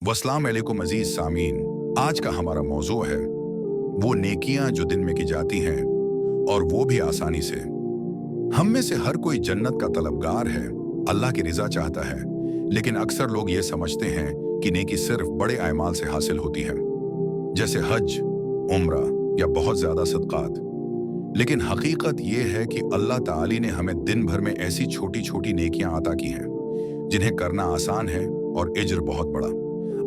वस्सलाम अलैकुम अजीज सामीन। आज का हमारा मौजू है वो नेकियां जो दिन में की जाती हैं और वो भी आसानी से। हम में से हर कोई जन्नत का तलबगार है, अल्लाह की रिजा चाहता है, लेकिन अक्सर लोग ये समझते हैं कि नेकी सिर्फ बड़े अमाल से हासिल होती है, जैसे हज, उम्रा या बहुत ज्यादा सदकात। लेकिन हकीकत ये है कि अल्लाह ताली ने हमें दिन भर में ऐसी छोटी छोटी नेकियां अता की हैं जिन्हें करना आसान है और इज्र बहुत बड़ा।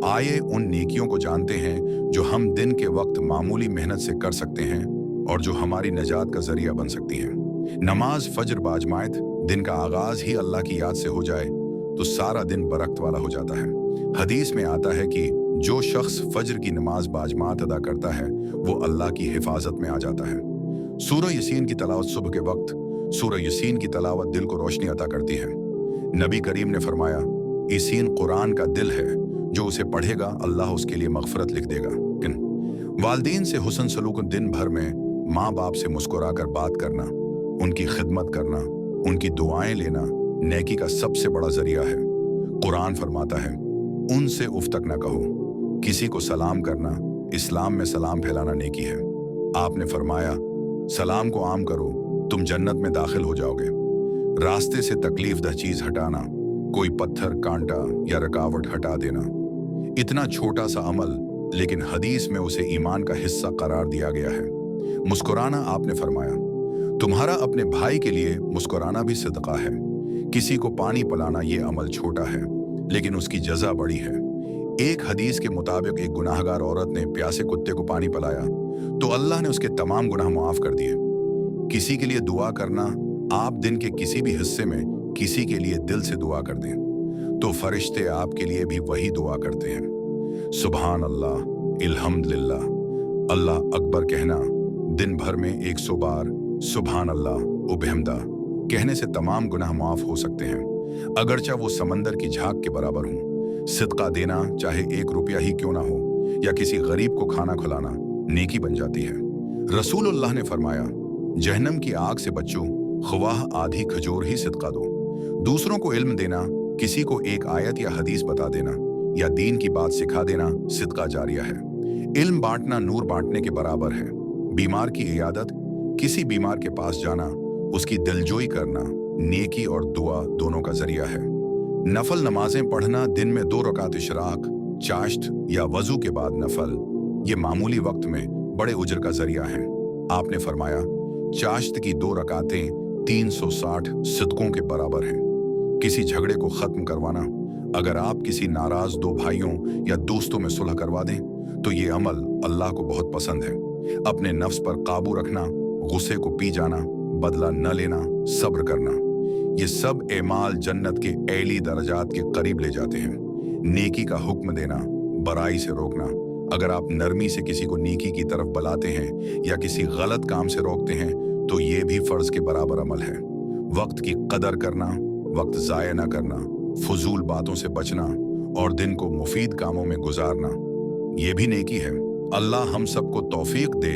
आइए उन नेकियों को जानते हैं जो हम दिन के वक्त मामूली मेहनत से कर सकते हैं और जो हमारी निजात का जरिया बन सकती हैं। नमाज फज्र बाजमायत, दिन का आगाज ही अल्लाह की याद से हो जाए तो सारा दिन बरकत वाला हो जाता है। हदीस में आता है कि जो शख्स फज्र की नमाज बाजमात अदा करता है वो अल्लाह की हिफाजत में आ जाता है। सूरह यासीन की तलावत सुबह के वक्त, सूरह यासीन की तलावत दिल को रोशनी अता करती है। नबी करीम ने फरमाया, यासीन कुरान का दिल है, जो उसे पढ़ेगा अल्लाह उसके लिए मगफरत लिख देगा। वालदीन से हुस्न सलूक दिन भर में माँ बाप से मुस्कुराकर बात करना, उनकी खिदमत करना, उनकी दुआएं लेना नेकी का सबसे बड़ा जरिया है। कुरान फरमाता है, उनसे उफ तक न कहो। किसी को सलाम करना इस्लाम में सलाम फैलाना नेकी है। आपने फरमाया, सलाम को आम करो, तुम जन्नत में दाखिल हो जाओगे। रास्ते से तकलीफ दह चीज हटाना, कोई पत्थर, कांटा या रुकावट हटा देना, इतना छोटा सा अमल, लेकिन हदीस में उसे ईमान का हिस्सा करार दिया गया है। मुस्कुराना, आपने फरमाया, तुम्हारा अपने भाई के लिए मुस्कुराना भी सदका है। किसी को पानी पिलाना ये अमल छोटा है, लेकिन उसकी जजा बड़ी है। एक हदीस के मुताबिक एक गुनाहगार औरत ने प्यासे कुत्ते को पानी पिलाया तो अल्लाह ने उसके तमाम गुनाह माफ कर दिए। किसी के लिए दुआ करना, आप दिन के किसी भी हिस्से में किसी के लिए दिल से दुआ कर दें तो फरिश्ते आपके लिए भी वही दुआ करते हैं। सुभान अल्लाह, अल्हम्दुलिल्लाह, अल्लाह अकबर कहना दिन भर में 100 बार सुभान अल्लाह व बिहम्दा कहने से तमाम गुनाह माफ हो सकते हैं, अगरचा वो समंदर की झाग के बराबर हों। सिदका देना, चाहे 1 रुपया ही क्यों ना हो, या किसी गरीब को खाना खिलाना नेकी बन जाती है। रसूलुल्लाह ने फरमाया, जहन्नम की आग से बच्चों, ख्वाह आधी खजूर ही सिदका दो। दूसरों को इल्म देना, किसी को एक आयत या हदीस बता देना या दीन की बात सिखा देना सिदका जारिया है। इल्म बांटना नूर बांटने के बराबर है। बीमार की इयादत, किसी बीमार के पास जाना, उसकी दिलजोई करना नेकी और दुआ दोनों का जरिया है। नफल नमाजें पढ़ना, दिन में 2 रकात इशराक, चाश्त या वजू के बाद नफल, ये मामूली वक्त में बड़े उजर का जरिया है। आपने फरमाया, चाश्त की 2 रकातें 360 सिदकों के बराबर हैं। किसी झगड़े को खत्म करवाना, अगर आप किसी नाराज 2 भाइयों या दोस्तों में सुलह करवा दें तो ये अमल अल्लाह को बहुत पसंद है। अपने नफ्स पर काबू रखना, गुस्से को पी जाना, बदला न लेना, सब्र करना, ये सब एमाल जन्नत के ऐली दर्जात के करीब ले जाते हैं। नेकी का हुक्म देना, बुराई से रोकना, अगर आप नरमी से किसी को नेकी की तरफ बुलाते हैं या किसी गलत काम से रोकते हैं तो ये भी फर्ज के बराबर अमल है। वक्त की कदर करना, वक्त जाया न करना, फजूल बातों से बचना और दिन को मुफीद कामों में गुजारना, ये भी नेकी है। अल्लाह हम सबको तौफीक दे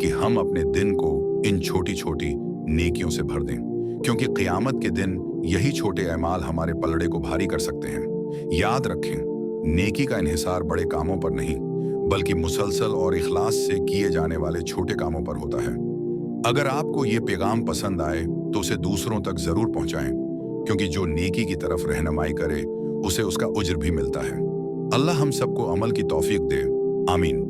कि हम अपने दिन को इन छोटी छोटी नेकियों से भर दें, क्योंकि क़यामत के दिन यही छोटे अमाल हमारे पलड़े को भारी कर सकते हैं। याद रखें, नेकी का इन्हिसार बड़े कामों पर नहीं, बल्कि मुसलसल और इखलास से किए जाने वाले छोटे कामों पर होता है। अगर आपको ये पैगाम पसंद आए तो उसे दूसरों तक जरूर पहुंचाएं, क्योंकि जो नेकी की तरफ रहनुमाई करे उसे उसका उज्र भी मिलता है। अल्लाह हम सबको अमल की तौफीक दे। आमीन।